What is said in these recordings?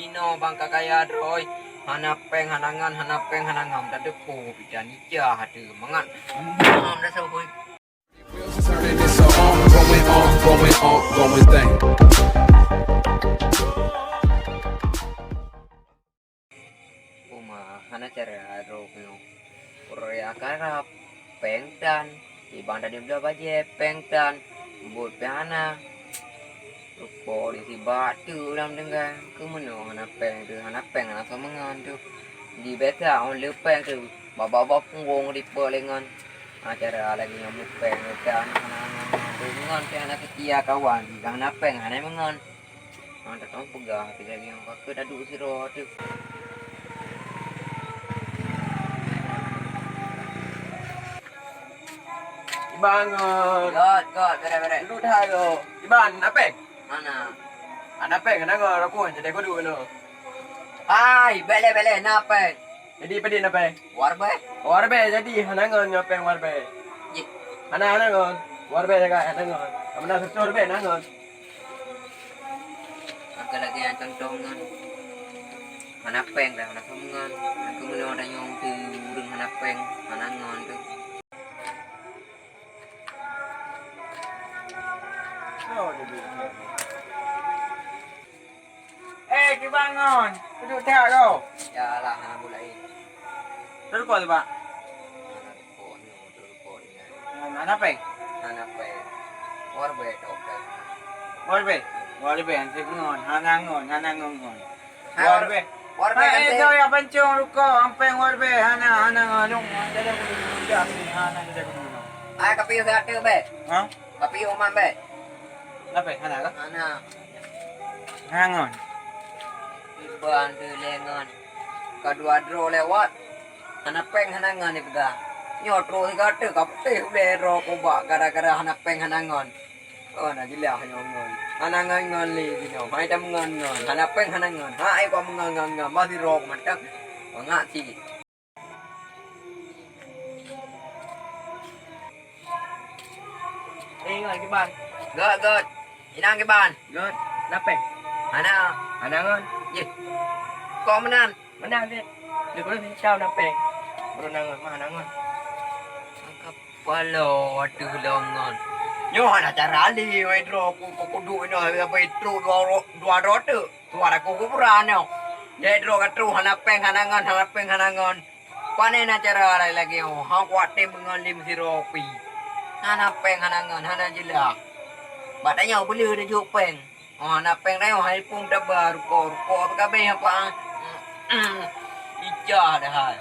Jino bang kakaya droy. Hanapeng hanangan hanapeng hanangam tadi po bidan ija hadu mangan. Dah saboi. Turning this on, going thing. Uma hana cara ro peno. Korea karap pengdan. Ibang tadi bela baje pengdan. Buat pehana. Rupo di si batu dalam dengan kemana hanapeng tu hanapeng anak semangan tu. Di beta on lepeng tu. Baba-baba punggung di pelengan. Acara lagi ngamuk peng dan anak-anak dengan anak ketia kawan. Jangan napeng aneh mengan. Ada tahu pegah tapi lagi yang pakai dadu siro tu. Bangun. God, bere. Lu dah lo. Iban, apa? Mana? Apa? Kenapa aku jadi aku dulu no. Ai, bele napeng. Jadi pedih apa? Warbe. Warbe jadi hanangan nyopeng warbe. Ye. Hanangan. Warbe jaga hanangan. Amna satu warbe hanangan. Agak lagi yang contongan. Hanapeng dah anak semangan. Aku mula ada nyong tu urang hanapeng hanangan tu. Bangun. Duduk tak kau. Ya lah hana mulai. Duduk kau tu, Pak. Hana Apa? hanapeng. Warbe topeng. Warbe. Warbe anse ngon, hanangan. Hai, Warbe. Warbe Eh, kan so ya pancung ruko, ampeng warbe, hanangan. Jadi aku duduk dah sini, hanang jadi aku duduk. Ai kapiyo sa ate be. Ha? Kapiyo man be. Apa? Hanangan. Hana Hanangan. iban tu lengan. Kedua draw lewat. Hanapeng hanangan ni pega. Nyotro si kata kapte lero ko ba gara-gara hanapeng hanangan. Oh na gila hanangan. Hanangan ngon li dino. Hai tam ngon. Hanapeng hanangan. Hai ko mengangan masih rok matak. Ngak si. Ingat ke ban? God. Inang ke ban. Good. Apa? Hana. Hanangan. Ye. Ko menan. Menang dia. Dia boleh siapa apa? Berenangan, hanangan. Kepala aduh longan. Nyo ana cara ali we dro ku du no apa itu dua rote. Suara ku berano. Ye dro ka tru hanapeng hanangan. Pane na cara lagi oh. Ha kuate mengalim siropi. Hanapeng hanangan hana jila. Batanya beli de jupeng. Oh hanapeng dai hai pung dabar ko kabe apa. Ija dah hai.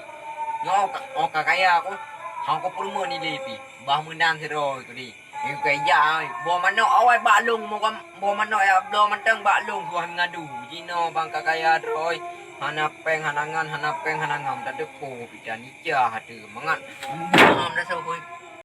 Nyo kakaya aku. Hang ko pulmo ni lepi. Bah menang siro tu di. Iku kaya bo mano awai balung mo kam bo mano ya blo manteng balung tuan ngadu. Jino bang kakaya droy. Hanapeng hanangam tadi po bidan ija hadu mangan. Dah saboi.